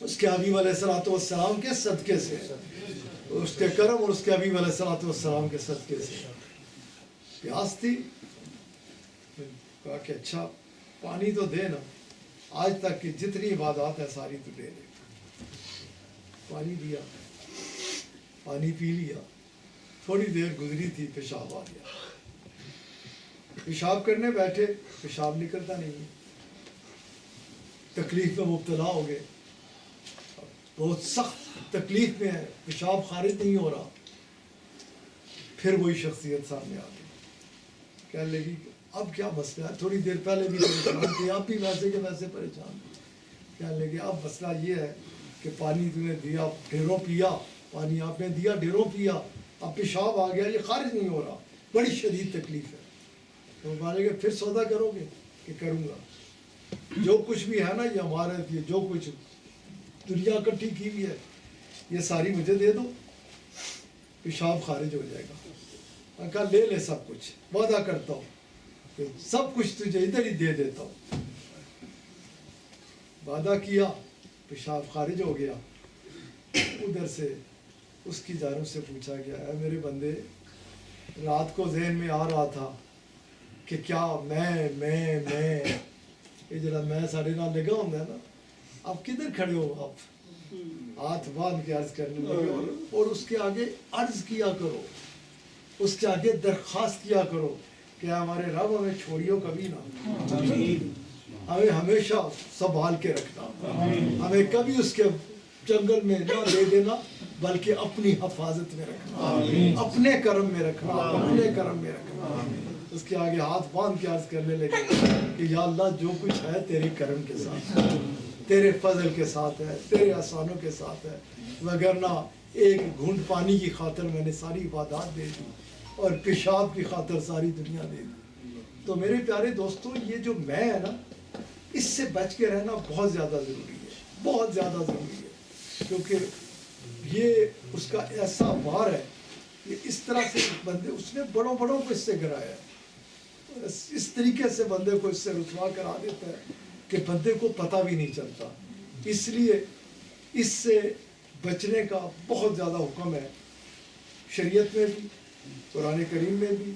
اس کے حبیب علیہ السلام کے صدقے سے، اس کے کرم اور اس کے حبیب علیہ السلام کے صدقے سے۔ پیاس تھی، کہا کہ اچھا پانی تو دے نا، آج تک کی جتنی عبادات ہے ساری تو دے دے۔ پانی دیا، پانی پی لیا، تھوڑی دیر گزری تھی، پیشاب آ گیا۔ پیشاب کرنے بیٹھے، پیشاب نکلتا نہیں ہے، تکلیف میں مبتلا ہو گئے، بہت سخت تکلیف میں ہے، پیشاب خارج نہیں ہو رہا۔ پھر وہی شخصیت سامنے آ گئی، کہنے لگی اب کیا مسئلہ ہے؟ تھوڑی دیر پہلے بھی پریشان تھی، اب بھی ویسے کے ویسے پریشان تھی۔ کہنے لگی اب مسئلہ یہ ہے کہ پانی تم نے دیا، ڈھیروں پیا، پانی آپ نے دیا، ڈھیروں پیا، اب پیشاب آ گیا، یہ خارج نہیں ہو رہا، بڑی شدید تکلیف ہے۔ تو مانے گا پھر سودا کرو گے کہ کروں گا، جو کچھ بھی ہے نا یہ ہمارے لیے، جو کچھ دنیا اکٹھی کی ہوئی ہے یہ ساری مجھے دے دو، پیشاب خارج ہو جائے گا۔ میں کہا لے لے سب کچھ، وعدہ کرتا ہوں کہ سب کچھ تجھے ادھر ہی دے دیتا ہوں۔ وعدہ کیا، پیشاب خارج ہو گیا۔ ادھر سے اس کی جانب سے پوچھا گیا ہے میرے بندے، رات کو ذہن میں آ رہا تھا کہ کیا میں یہ جڑا میں سارے نال لگا ہوں نا، آپ کدھر کھڑے ہو؟ آپ ہاتھ باندھ کے عرض کرنے لگے، اور اس کے آگے عرض کیا کرو، اس کے آگے درخواست کیا کرو کہ ہمارے رب ہمیں چھوڑیو کبھی نہ، ہمیں ہمیشہ سنبھال کے رکھنا، ہمیں کبھی اس کے جنگل میں نہ دے دینا، بلکہ اپنی حفاظت میں رکھنا، اپنے کرم میں رکھنا، اپنے کرم میں رکھنا۔ اس کے آگے ہاتھ باندھ کے عرض کرنے لگے کہ یا اللہ جو کچھ ہے تیرے کرم کے ساتھ ہے، تیرے فضل کے ساتھ ہے، تیرے احسانوں کے ساتھ ہے، وگرنہ ایک گھونٹ پانی کی خاطر میں نے ساری عبادات دے دی اور پیشاب کی خاطر ساری دنیا دے دی۔ تو میرے پیارے دوستوں، یہ جو میں ہے نا، اس سے بچ کے رہنا بہت زیادہ ضروری ہے، بہت زیادہ ضروری ہے، کیونکہ یہ اس کا ایسا وار ہے کہ اس طرح سے بندے، اس نے بڑوں کو اس سے گرایا ہے، اس طریقے سے بندے کو اس سے رسوا کرا دیتا ہے کہ بندے کو پتہ بھی نہیں چلتا۔ اس لیے اس سے بچنے کا بہت زیادہ حکم ہے، شریعت میں بھی، قرآن کریم میں بھی،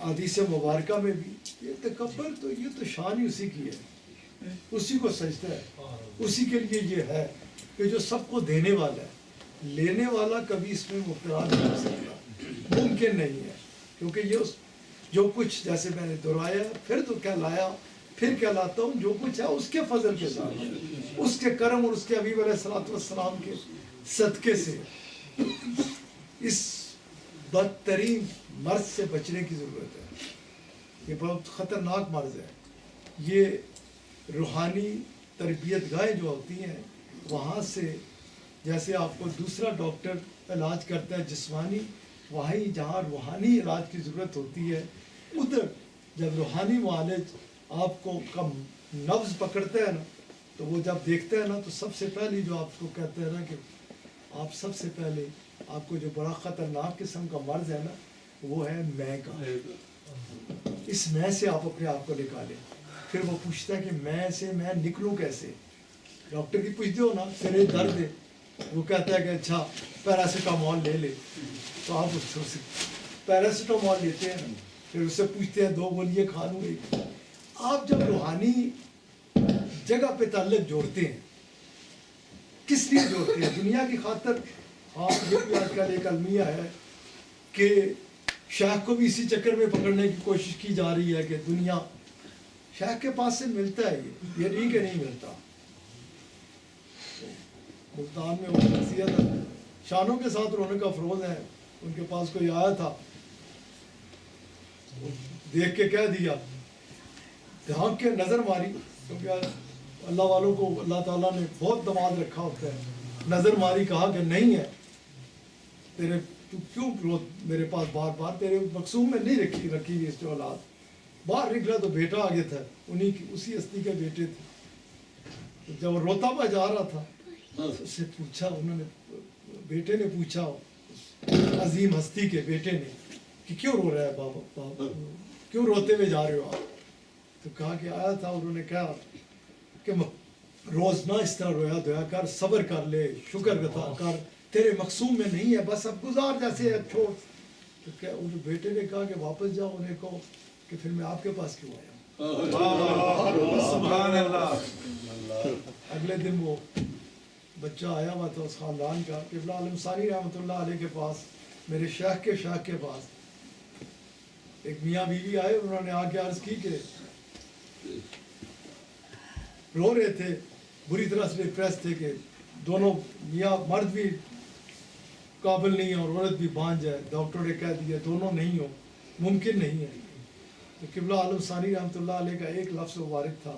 حدیث مبارکہ میں بھی۔ یہ تکبر تو یہ تو شان ہی اسی کی ہے، اسی کو سجدہ ہے، اسی کے لیے یہ ہے کہ جو سب کو دینے والا ہے، لینے والا کبھی اس میں مبتلا نہیں ہو سکتا، ممکن نہیں ہے، کیونکہ یہ جو کچھ جیسے میں نے دہرایا پھر تو کیا لایا، پھر کیا لاتا ہوں، جو کچھ ہے اس کے فضل کے ساتھ، اس کے کرم اور اس کے حبیب علیہ السلام کے صدقے سے۔ اس بدترین مرض سے بچنے کی ضرورت ہے، یہ بہت خطرناک مرض ہے۔ یہ روحانی تربیت گاہیں جو ہوتی ہیں وہاں سے، جیسے آپ کو دوسرا ڈاکٹر علاج کرتا ہے جسمانی، وہیں جہاں روحانی علاج کی ضرورت ہوتی ہے، ادھر جب روحانی معالج آپ کو کم نبض پکڑتا ہے نا، تو وہ جب دیکھتا ہے نا تو سب سے پہلی جو آپ کو کہتا ہے نا کہ آپ سب سے پہلے آپ کو جو بڑا خطرناک قسم کا مرض ہے نا وہ ہے میں کا، اس میں سے آپ اپنے آپ کو نکالیں۔ پھر وہ پوچھتا ہے کہ میں سے میں نکلوں کیسے؟ ڈاکٹر کی پوچھتے ہو نا سر درد ہے، وہ کہتا ہے کہ اچھا پیراسیٹامول لے لے، تو آپ اس سے پیراسیٹامول لیتے ہیں، پھر اس سے پوچھتے ہیں 2 گولیاں کھا لوں ایک۔ آپ جب روحانی جگہ پہ تعلق جوڑتے ہیں، کس لیے جوڑتے ہیں؟ دنیا کی خاطر؟ ہاں، یہ بھی آج کل ایک المیہ ہے کہ شیخ کو بھی اسی چکر میں پکڑنے کی کوشش کی جا رہی ہے کہ دنیا شیخ کے پاس سے ملتا ہے، یہ نہیں کہ نہیں ملتا۔ ملتان میں وہ شخصیت شانوں کے ساتھ رونے کا افروز ہے، ان کے پاس کوئی آیا تھا، دیکھ کے کہہ دیا، دھانک کے نظر ماری، کیونکہ اللہ والوں کو اللہ تعالیٰ نے بہت دماد رکھا ہوتا ہے، نظر ماری، کہا کہ نہیں ہے، تیرے تو کیوں میرے پاس بار بار تیرے مقصوم میں نہیں رکھی ہوئی اس جو اولاد، باہر نکلا تو بیٹا آگے تھا، اسی ہستی کے بیٹے تھے۔ جب وہ روتا ہوا جا رہا تھا اس سے پوچھا، انہوں نے بیٹے نے پوچھا عظیم ہستی کے بیٹے نے کہ کیوں رو رہا ہے بابا، کیوں روتے ہوئے جا رہے ہو آپ؟ تو کہا کہ آیا تھا، انہوں نے کہا کہ روز نہ اس طرح رویا دھویا کر, صبر کر لے, شکر ادا کر, تیرے مقصوم میں نہیں ہے, بس اب گزار جیسے ہے, چھوڑ. تو کیا اس بیٹے نے کہا کہ واپس جاؤ, انہیں کہو کہ پھر میں آپ کے پاس کیوں آیا ہوں. سبحان اللہ. اگلے دن وہ بچہ آیا ہوا تھا اس خاندان کا, قبلہ عالم ثانی رحمۃ اللہ علیہ کے پاس, میرے شیخ کے پاس. ایک میاں بیوی آئے, انہوں نے آ کے عرض کی کہ رو رہے تھے, بری طرح سے ڈپریس تھے کہ دونوں میاں مرد بھی قابل نہیں ہے اور عورت بھی بانجھ ہے, ڈاکٹر نے کہہ دیا دونوں نہیں ہو, ممکن نہیں ہے. تو قبلہ عالم ثانی رحمۃ اللہ علیہ کا ایک لفظ مبارک تھا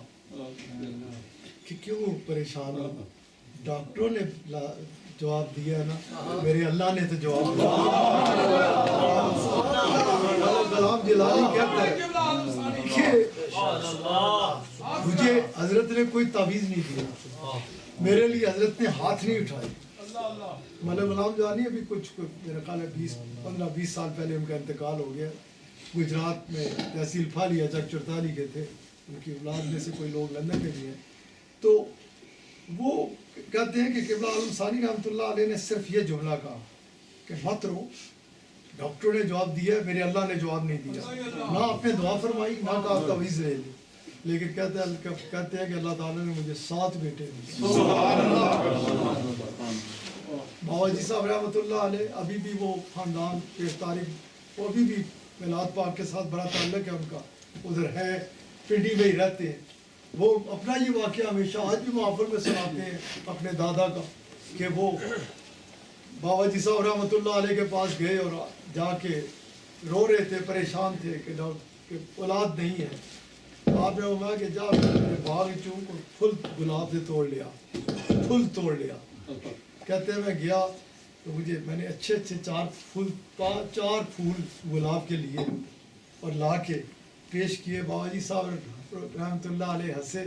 کہ کیوں پریشان ہو, ڈاکٹروں نے جواب دیا ہے نا, میرے اللہ نے تو جواب دیا. کلام جلالی کہتا ہے کہ مجھے حضرت نے کوئی تعویذ نہیں دیا, میرے لیے حضرت نے ہاتھ نہیں اٹھائے. ملک غلام جانی ابھی کچھ میرا خیال ہے 15-20 سال پہلے ان کا انتقال ہو گیا. گجرات میں تحصیل پھالیا جگ چرتالی کے تھے, ان کی اولاد میں سے کوئی لوگ لندن میں بھی ہیں. تو وہ کہتے ہیں کہ قبلہ عالم ثانی رحمۃ اللہ علیہ نے صرف یہ جملہ کہا کہ مت رو, ڈاکٹروں نے جواب دیا, میرے اللہ نے جواب نہیں دیا. نہ آپ نے دعا فرمائی, نہ کہا تعویذ لے لی, لیکن کہتے ہیں کہ اللہ تعالیٰ نے مجھے 7 بیٹے دیے. بابا جی صاحب رحمۃ اللہ علیہ, ابھی بھی وہ خاندان کے تاریخ, وہ ابھی بھی میلاد پاک کے ساتھ بڑا تعلق ہے ان کا, ادھر ہے, پنڈی میں ہی رہتے ہیں. وہ اپنا یہ واقعہ ہمیشہ آج بھی محافل میں سناتے ہیں اپنے دادا کا, کہ وہ بابا جی صاحب رحمۃ اللہ علیہ کے پاس گئے اور جا کے رو رہے تھے, پریشان تھے کہ اولاد نہیں ہے. آپ نے کہا کہ جا میرے باغ چونک پھول گلاب سے توڑ لیا, پھول توڑ لیا. کہتے ہیں میں گیا تو میں نے اچھے 4 پھول گلاب کے لیے اور لا کے پیش کیے. بابا جی صاحب رحمۃ اللہ علیہ ہنسے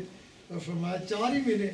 اور فرمایا 4 ہی ملے,